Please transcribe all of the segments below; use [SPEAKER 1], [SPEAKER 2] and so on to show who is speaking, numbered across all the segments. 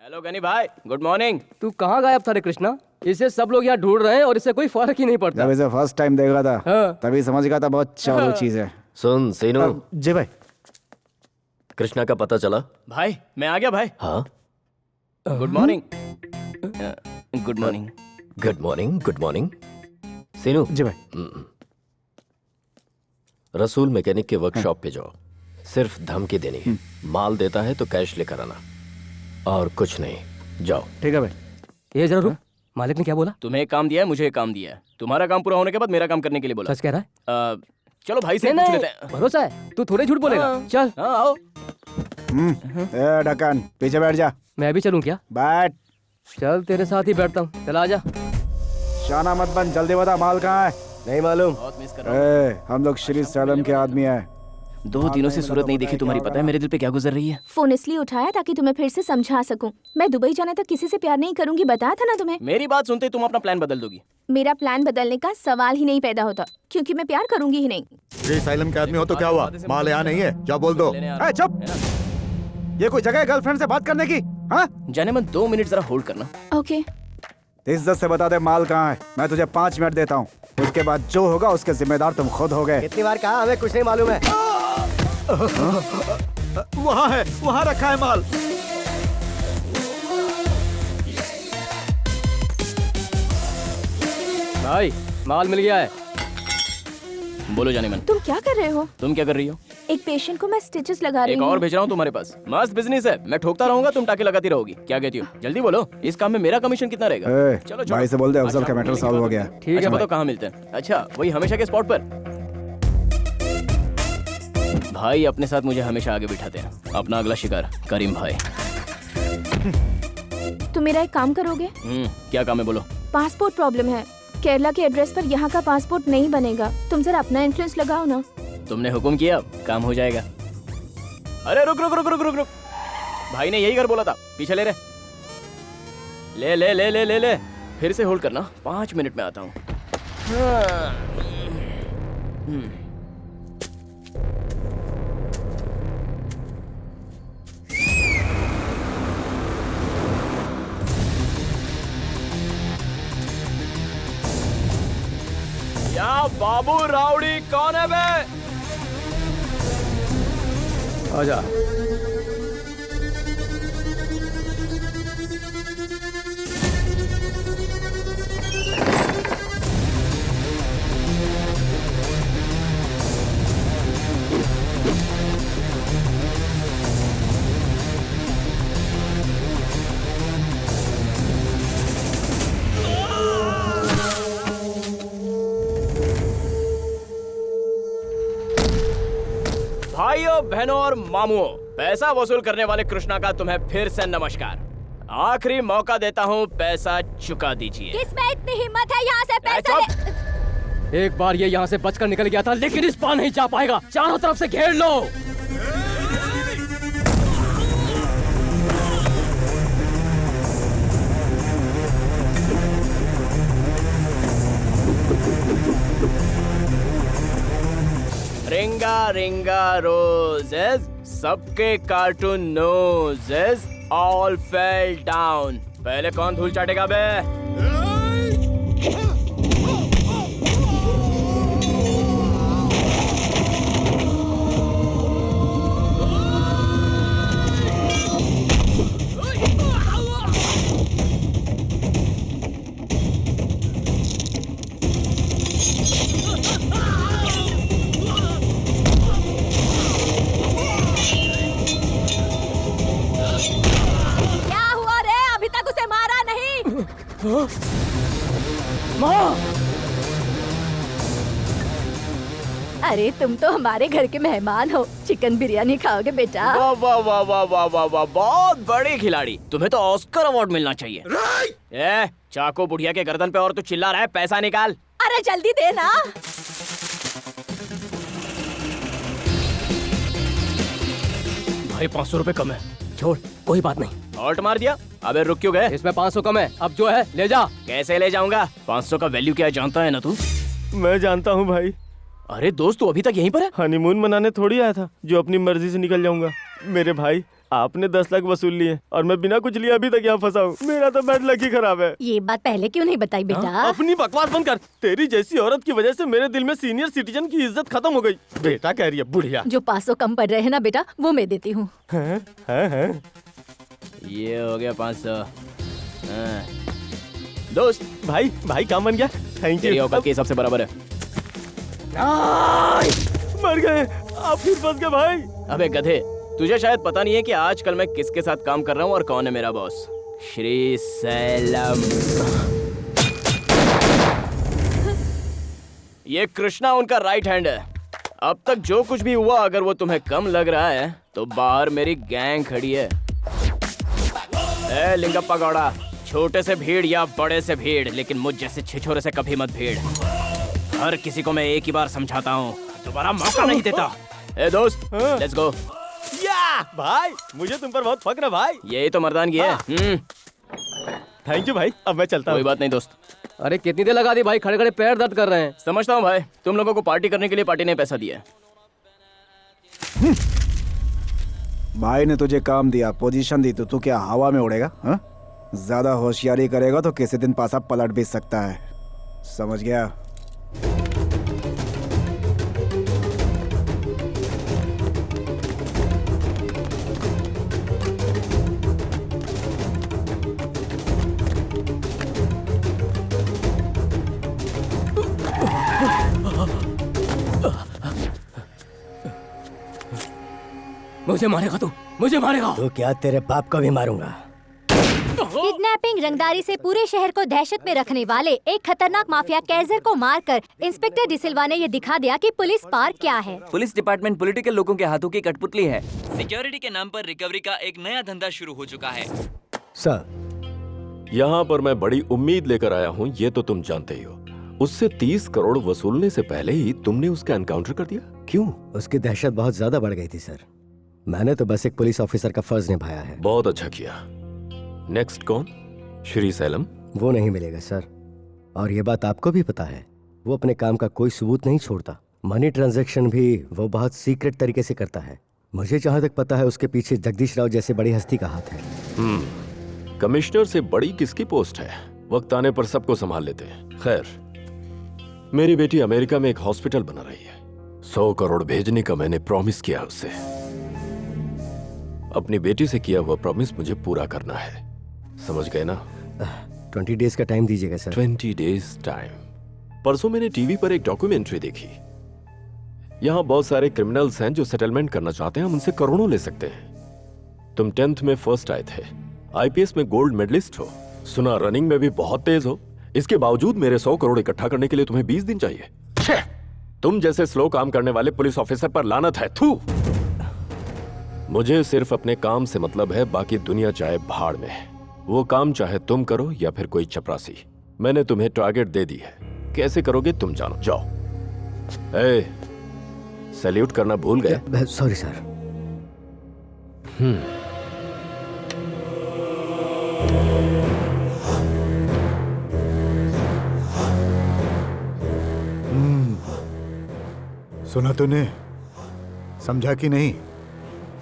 [SPEAKER 1] Hello Ghani भाई, good morning.
[SPEAKER 2] तू कहाँ गायब था रे कृष्णा? इसे सब लोग यहाँ ढूंढ रहे हैं और इससे कोई फर्क ही नहीं पड़ता।
[SPEAKER 3] जब इसे फर्स्ट टाइम देखा था
[SPEAKER 2] हाँ।
[SPEAKER 3] तभी समझ गया था बहुत चालू चीज है।
[SPEAKER 4] सुन सीनू,
[SPEAKER 3] जी भाई।
[SPEAKER 4] कृष्णा का पता चला?
[SPEAKER 1] भाई मैं आ गया भाई।
[SPEAKER 4] हाँ,
[SPEAKER 1] good morning. Good morning.
[SPEAKER 4] Good morning. Good morning. Seenu,
[SPEAKER 3] जी भाई।
[SPEAKER 4] रसूल मैकेनिक के वर्कशॉप पे जाओ। सिर्फ धमकी देनी है। माल देता है तो कैश लेकर आना, और कुछ नहीं। जाओ।
[SPEAKER 3] ठीक है भाई।
[SPEAKER 2] ये जरा रुक, मालिक ने क्या बोला?
[SPEAKER 1] तुम्हें एक काम दिया है, मुझे एक काम दिया है। तुम्हारा काम पूरा होने के बाद मेरा काम करने के लिए बोला।
[SPEAKER 2] सच कह रहा है?
[SPEAKER 1] चलो भाई से
[SPEAKER 2] नहीं
[SPEAKER 1] पूछ
[SPEAKER 2] नहीं,
[SPEAKER 1] लेते हैं।
[SPEAKER 2] भरोसा है, तू थोड़े झूठ बोलेगा।
[SPEAKER 1] हाँ।
[SPEAKER 2] चल
[SPEAKER 1] हाँ आओ।
[SPEAKER 3] ए ढक्कन पीछे बैठ जा।
[SPEAKER 2] मैं भी चलूं क्या?
[SPEAKER 3] बैठ।
[SPEAKER 2] चल तेरे साथ ही बैठता हूँ, चल आजा।
[SPEAKER 3] शाना मत बन, जल्दी बता माल कहाँ है?
[SPEAKER 4] नहीं मालूम।
[SPEAKER 1] बहुत मिस कर रहा हूँ।
[SPEAKER 3] हम लोग श्री सैलम के आदमी हैं।
[SPEAKER 1] 2 दिनों से सूरत नहीं देखी, तुम्हारी पता है मेरे दिल पे क्या गुजर रही है?
[SPEAKER 5] फोन इसलिए उठाया ताकि तुम्हें फिर से समझा सकूं। मैं दुबई जाने तक किसी से प्यार नहीं करूंगी, बताया था ना तुम्हें।
[SPEAKER 1] मेरी बात सुनते ही तुम अपना प्लान बदल दोगी।
[SPEAKER 5] मेरा प्लान बदलने का सवाल ही नहीं पैदा होता, क्योंकि मैं प्यार करूंगी ही नहीं।
[SPEAKER 6] श्री साइलम के आदमी हो तो क्या हुआ? माल यहाँ नहीं है, जा बोल दो।
[SPEAKER 3] ए चुप, ये कोई जगह है गर्लफ्रेंड से बात करने की? हाँ,
[SPEAKER 1] जाने मन 2 मिनट जरा होल्ड करना।
[SPEAKER 5] ओके।
[SPEAKER 3] इज्जत से बता दे माल कहाँ है। मैं तुझे 5 मिनट देता हूँ, उसके बाद जो होगा उसके जिम्मेदार तुम खुद हो गए।
[SPEAKER 4] कितनी बार कहा, हमें कुछ नहीं मालूम है।
[SPEAKER 6] वहाँ है, वहाँ रखा है माल।
[SPEAKER 2] भाई माल मिल गया है।
[SPEAKER 1] बोलो जाने मन,
[SPEAKER 5] तुम क्या कर रहे हो?
[SPEAKER 1] तुम क्या कर रही हो?
[SPEAKER 5] एक पेशेंट को मैं स्टिचेस लगा रही
[SPEAKER 1] एक
[SPEAKER 5] हूँ।
[SPEAKER 1] और भेज रहा हूँ तुम्हारे पास। मस्त बिजनेस है, मैं ठोकता रहूंगा, तुम टाके लगाती रहोगी। क्या कहती हो? जल्दी बोलो, इस काम में मेरा कमीशन कितना रहेगा?
[SPEAKER 3] ए,
[SPEAKER 1] चलो
[SPEAKER 3] भाई से बोल दे अफजल
[SPEAKER 1] अच्छा,
[SPEAKER 3] का मैटर
[SPEAKER 1] बोलने की
[SPEAKER 3] सॉल्व हो
[SPEAKER 1] बात
[SPEAKER 3] गया।
[SPEAKER 1] होती
[SPEAKER 2] ठीक है
[SPEAKER 1] अच्छा
[SPEAKER 2] भाई।
[SPEAKER 1] बताओ कहाँ मिलते हैं? अच्छा वही हमेशा के स्पॉट पर। भाई अपने साथ मुझे हमेशा आगे बिठाते हैं। अपना अगला शिकार करीम भाई।
[SPEAKER 5] तुम मेरा एक काम करोगे?
[SPEAKER 1] क्या काम है बोलो?
[SPEAKER 5] पासपोर्ट प्रॉब्लम है। केरला के एड्रेस पर यहाँ का पासपोर्ट नहीं बनेगा। तुम जरा अपना इन्फ्लुएंस लगाओ ना।
[SPEAKER 1] तुमने हुक्म किया, काम हो जाएगा। अरे रुक रुक रुक रुक रुक रुक, भाई ने यही कर बोला था। पीछे ले रे, ले ले ले ले ले ले। फिर से होल्ड करना, 5 मिनट में आता हूँ। या बाबू राउडी कौन है बे?
[SPEAKER 2] आजा।
[SPEAKER 1] भाइयों बहनों और मामुओं, पैसा वसूल करने वाले कृष्णा का तुम्हें फिर से नमस्कार। आखिरी मौका देता हूँ, पैसा चुका दीजिए।
[SPEAKER 5] किसमें इतनी हिम्मत है यहाँ से पैसा ले?
[SPEAKER 2] एक बार ये यहाँ से बचकर निकल गया था, लेकिन इस पार नहीं जा पाएगा। चारों तरफ से घेर लो।
[SPEAKER 1] रिंगा रिंगा रोजेस, सबके cartoon noses all fell down. पहले कौन धूल चाटेगा बे?
[SPEAKER 5] क्या हुआ रे? अभी तक उसे मारा नहीं?
[SPEAKER 2] माँ!
[SPEAKER 5] अरे तुम तो हमारे घर के मेहमान हो। चिकन बिरयानी खाओगे बेटा?
[SPEAKER 1] वाह वाह वाह वाह वाह वाह वाह, बहुत बड़ी खिलाड़ी। तुम्हें तो ऑस्कर अवार्ड मिलना चाहिए। ए, चाको बुढ़िया के गर्दन पे और तू चिल्ला रहा है, पैसा निकाल।
[SPEAKER 5] अरे जल्दी दे ना।
[SPEAKER 1] भाई 500 रुपए कम है।
[SPEAKER 2] छोड़, कोई बात नहीं।
[SPEAKER 1] हॉल्ट मार दिया। अबे रुक क्यों गए?
[SPEAKER 2] इसमें 500 कम है, अब जो है ले जा।
[SPEAKER 1] कैसे ले जाऊंगा? 500 का वैल्यू क्या है जानता है ना तू?
[SPEAKER 7] मैं जानता हूँ भाई।
[SPEAKER 1] अरे दोस्त तू अभी तक यहीं पर है?
[SPEAKER 7] हनीमून मनाने थोड़ी आया था जो अपनी मर्जी से निकल जाऊंगा। मेरे भाई आपने 10 लाख वसूल लिए और मैं बिना कुछ लिए अभी तक यहाँ फंसा हूँ। मेरा तो बैड लक ही खराब है।
[SPEAKER 8] ये बात पहले क्यों नहीं बताई बेटा?
[SPEAKER 7] अपनी बकवास बंद कर। तेरी जैसी औरत की वजह से मेरे दिल में सीनियर सिटीजन की इज्जत खत्म हो गई। बेटा कह रही है बुढ़िया।
[SPEAKER 8] जो 500 कम पड़ रहे हैं ना बेटा, वो मैं देती हूँ।
[SPEAKER 1] ये हो गया 500। दोस्त
[SPEAKER 7] भाई काम बन गया। थैंक
[SPEAKER 1] तेरी
[SPEAKER 7] यू।
[SPEAKER 1] औकात के हिसाब से बराबर है।
[SPEAKER 7] मर गए आप, फिर फंस गए भाई।
[SPEAKER 1] अबे गधे, तुझे शायद पता नहीं है कि आजकल मैं किसके साथ काम कर रहा हूँ और कौन है मेरा बॉस। श्री सैलम। ये कृष्णा उनका राइट हैंड है। अब तक जो कुछ भी हुआ, अगर वो तुम्हें कम लग रहा है तो बाहर मेरी गैंग खड़ी है। ए लिंगप्पा गौड़ा, छोटे से भीड़ या बड़े से भीड़, लेकिन मुझ जैसे छिछोरे से कभी मत भीड़। हर किसी को मैं एक ही बार समझाता हूँ, दोबारा मौका नहीं देता। ए दोस्त, लेट्स गो।
[SPEAKER 7] या भाई, मुझे तुम पर बहुत फक्र है भाई।
[SPEAKER 1] यही तो मर्दानगी है।
[SPEAKER 7] थैंक यू भाई, अब मैं चलता
[SPEAKER 1] कोई
[SPEAKER 7] हूँ।
[SPEAKER 1] बात नहीं दोस्त।
[SPEAKER 2] अरे कितनी देर लगा दी भाई, खड़े खड़े पैर दर्द कर रहे हैं।
[SPEAKER 1] समझता हूँ भाई, तुम लोगों को पार्टी करने के लिए पार्टी ने पैसा दिया है।
[SPEAKER 3] भाई ने तुझे काम दिया, पोजीशन दी, तो तू क्या हवा में उड़ेगा? हाँ? ज्यादा होशियारी करेगा तो किसी दिन पासा पलट भी सकता है। समझ गया?
[SPEAKER 2] मुझे मारेगा तू, मुझे मारेगा।
[SPEAKER 9] तो क्या तेरे बाप को भी मारूंगा।
[SPEAKER 8] किडनैपिंग, रंगदारी से पूरे शहर को दहशत में रखने वाले एक खतरनाक माफिया कैजर को मारकर इंस्पेक्टर डिसिल्वा ने ये दिखा दिया कि पुलिस पार क्या है।
[SPEAKER 10] पुलिस डिपार्टमेंट पॉलिटिकल लोगों के हाथों की कठपुतली है। सिक्योरिटी के नाम पर रिकवरी का एक नया धंधा शुरू हो चुका है।
[SPEAKER 9] सर,
[SPEAKER 4] यहाँ पर मैं बड़ी उम्मीद लेकर आया हूँ, ये तो तुम जानते ही हो। उससे 30 करोड़ वसूलने से पहले ही तुमने उसका एनकाउंटर कर दिया, क्यों?
[SPEAKER 9] उसकी दहशत बहुत ज्यादा बढ़ गई थी सर। मैंने तो बस एक पुलिस ऑफिसर का फर्ज निभाया है।
[SPEAKER 4] बहुत अच्छा किया। नेक्स्ट कौन? श्री सैलम?
[SPEAKER 9] वो नहीं मिलेगा सर, और ये बात आपको भी पता है। वो अपने काम का कोई सबूत नहीं छोड़ता। मनी ट्रांजैक्शन भी वो बहुत सीक्रेट तरीके से करता है। मुझे जहां तक पता है उसके पीछे जगदीश राव जैसे बड़ी हस्ती का हाथ है।
[SPEAKER 4] कमिश्नर से बड़ी किसकी पोस्ट है? वक्त आने पर सबको संभाल लेते हैं। खैर, मेरी बेटी अमेरिका में एक हॉस्पिटल बना रही है। 100 करोड़ भेजने का मैंने प्रॉमिस किया उससे। अपनी बेटी से किया हुआ प्रॉमिस मुझे पूरा करना है, समझ गए ना?
[SPEAKER 9] 20 डेज का टाइम दीजिएगा सर।
[SPEAKER 4] 20 days time? परसों मैंने टीवी पर एक डॉक्यूमेंट्री देखी। यहाँ बहुत सारे क्रिमिनल्स हैं जो सेटलमेंट करना चाहते हैं, हम उनसे करोड़ों ले सकते हैं। तुम 10th में फर्स्ट आए थे, IPS में गोल्ड मेडलिस्ट हो, सुना रनिंग में भी बहुत तेज हो। इसके बावजूद मेरे 100 करोड़ इकट्ठा करने के लिए तुम्हें 20 दिन चाहिए। तुम जैसे स्लो काम करने वाले पुलिस ऑफिसर पर लानत है। थू। मुझे सिर्फ अपने काम से मतलब है, बाकी दुनिया चाहे भाड़ में। वो काम चाहे तुम करो या फिर कोई चपरासी। मैंने तुम्हें टारगेट दे दी है, कैसे करोगे तुम जानो। जाओ। सैल्यूट करना भूल गए?
[SPEAKER 9] Sorry sir.
[SPEAKER 6] सुना तूने? समझा कि नहीं?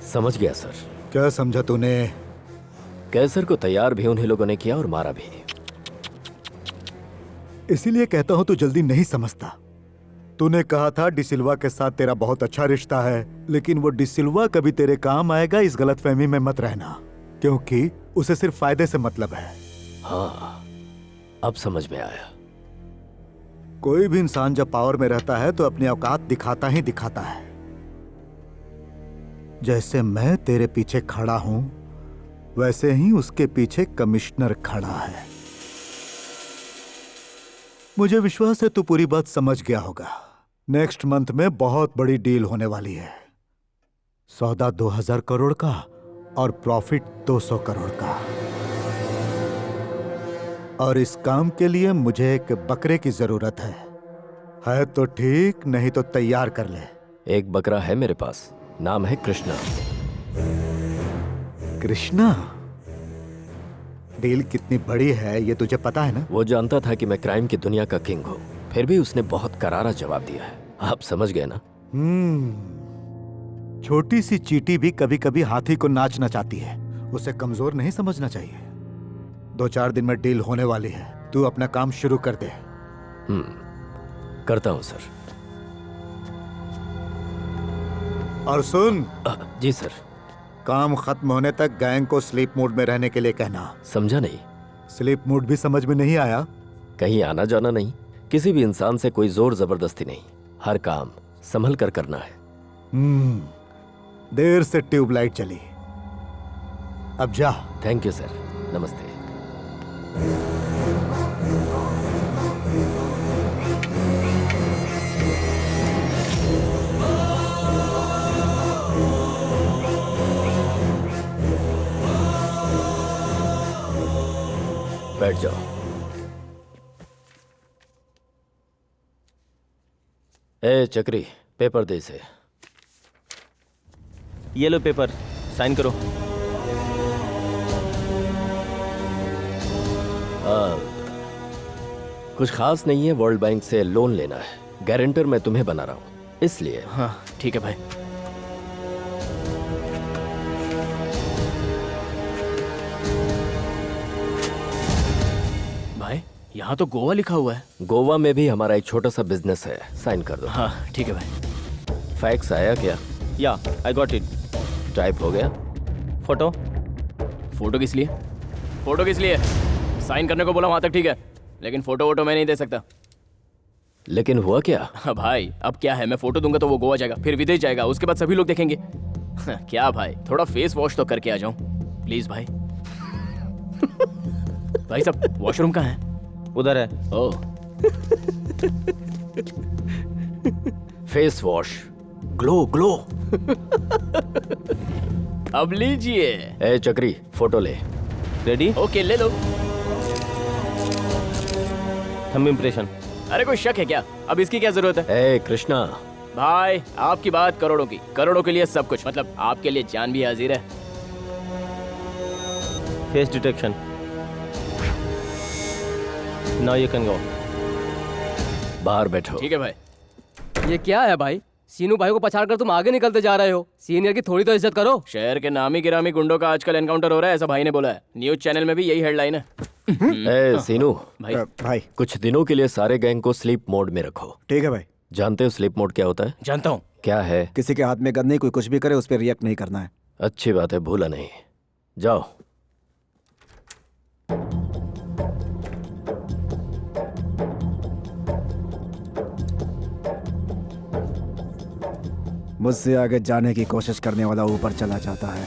[SPEAKER 4] समझ गया सर।
[SPEAKER 6] क्या समझा तूने?
[SPEAKER 4] कैसर को तैयार भी उन्हीं लोगों ने किया और मारा भी।
[SPEAKER 6] इसीलिए कहता हूं तू जल्दी नहीं समझता। तूने कहा था डिसिल्वा के साथ तेरा बहुत अच्छा रिश्ता है, लेकिन वो डिसिल्वा कभी तेरे काम आएगा इस गलतफहमी में मत रहना, क्योंकि उसे सिर्फ फायदे से मतलब है।
[SPEAKER 4] हाँ, अब समझ में आया।
[SPEAKER 6] कोई भी इंसान जब पावर में रहता है तो अपनी औकात दिखाता ही दिखाता है। जैसे मैं तेरे पीछे खड़ा हूं, वैसे ही उसके पीछे कमिश्नर खड़ा है। मुझे विश्वास है तू पूरी बात समझ गया होगा। नेक्स्ट मंथ में बहुत बड़ी डील होने वाली है। सौदा 2000 करोड़ का और प्रॉफिट 200 करोड़ का। और इस काम के लिए मुझे एक बकरे की जरूरत है तो ठीक, नहीं तो तैयार कर ले।
[SPEAKER 4] एक बकरा है मेरे पास, नाम है कृष्णा।
[SPEAKER 6] कृष्णा? डील कितनी बड़ी है ये तुझे पता है ना?
[SPEAKER 4] वो जानता था कि मैं क्राइम की दुनिया का किंग हूँ, फिर भी उसने बहुत करारा जवाब दिया है। आप समझ गए ना?
[SPEAKER 6] छोटी सी चींटी भी कभी कभी हाथी को नाच नचाती है। उसे कमजोर नहीं समझना चाहिए। 2-4 दिन में डील होने वाली है। तू अपना काम शुरू कर दे।
[SPEAKER 4] करता हूं सर।
[SPEAKER 6] और सुन।
[SPEAKER 4] जी सर।
[SPEAKER 6] काम खत्म होने तक गैंग को स्लीप मोड में रहने के लिए कहना।
[SPEAKER 4] समझा नहीं।
[SPEAKER 6] स्लीप मोड भी समझ में नहीं आया?
[SPEAKER 4] कहीं आना जाना नहीं, किसी भी इंसान से कोई जोर जबरदस्ती नहीं, हर काम संभल कर करना है।
[SPEAKER 6] देर से ट्यूबलाइट चली, अब जा।
[SPEAKER 4] थैंक यू सर, नमस्ते। बैठ जाओ। ए चक्री, पेपर दे इसे।
[SPEAKER 7] ये लो पेपर, साइन करो।
[SPEAKER 4] कुछ खास नहीं है, वर्ल्ड बैंक से लोन लेना है। गारंटर मैं तुम्हें बना रहा हूं, इसलिए।
[SPEAKER 1] हाँ ठीक है भाई। भाई यहाँ तो गोवा लिखा हुआ है।
[SPEAKER 4] गोवा में भी हमारा एक छोटा सा बिजनेस है, साइन कर दो।
[SPEAKER 1] हाँ ठीक है भाई।
[SPEAKER 4] फैक्स आया क्या?
[SPEAKER 7] या आई गॉट इट।
[SPEAKER 4] टाइप हो गया?
[SPEAKER 7] फोटो?
[SPEAKER 1] फोटो किस लिए? फोटो किस लिए? साइन करने को बोला वहां तक ठीक है, लेकिन फोटो वोटो मैं नहीं दे सकता।
[SPEAKER 4] लेकिन हुआ क्या?
[SPEAKER 1] हाँ भाई, अब क्या है, मैं फोटो दूंगा तो वो गोवा जाएगा, फिर विदेश जाएगा, उसके बाद सभी लोग देखेंगे। क्या भाई, थोड़ा फेस वॉश तो करके आ जाऊं प्लीज भाई। भाई साहब, वॉशरूम कहाँ है?
[SPEAKER 7] उधर है।
[SPEAKER 1] Oh.
[SPEAKER 4] Face wash, glow glow.
[SPEAKER 1] अब लीजिए।
[SPEAKER 4] ए चक्री, फोटो ले।
[SPEAKER 7] रेडी?
[SPEAKER 1] ओके ले लो।
[SPEAKER 7] Thumb impression.
[SPEAKER 1] अरे कोई शक है क्या? अब इसकी क्या जरूरत है?
[SPEAKER 4] ए कृष्णा
[SPEAKER 1] भाई, आपकी बात करोड़ों की, करोड़ों के लिए सब कुछ, मतलब आपके लिए जान भी हाजिर है।
[SPEAKER 7] Face detection. Now you can go.
[SPEAKER 4] बाहर बैठो।
[SPEAKER 1] ठीक है भाई।
[SPEAKER 2] ये क्या है भाई? सीनू भाई को पछाड़ कर तुम आगे निकलते जा रहे हो। सीनियर की थोड़ी तो इज्जत करो।
[SPEAKER 1] शहर के नामी गिरामी गुंडों का आजकल एनकाउंटर हो रहा है, ऐसा भाई ने बोला है। न्यूज चैनल में भी यही हेडलाइन है।
[SPEAKER 4] ए सीनू
[SPEAKER 1] भाई
[SPEAKER 4] कुछ दिनों के लिए सारे गैंग को स्लीप मोड में रखो।
[SPEAKER 3] ठीक है भाई।
[SPEAKER 4] जानते हो स्लीप मोड क्या होता है?
[SPEAKER 1] जानता हूँ।
[SPEAKER 4] क्या है?
[SPEAKER 3] किसी के हाथ में गन नहीं, कोई कुछ भी करे उस पर रिएक्ट नहीं करना है।
[SPEAKER 4] अच्छी बात है, भूला नहीं। जाओ।
[SPEAKER 3] मुझसे आगे जाने की कोशिश करने वाला ऊपर चला जाता है।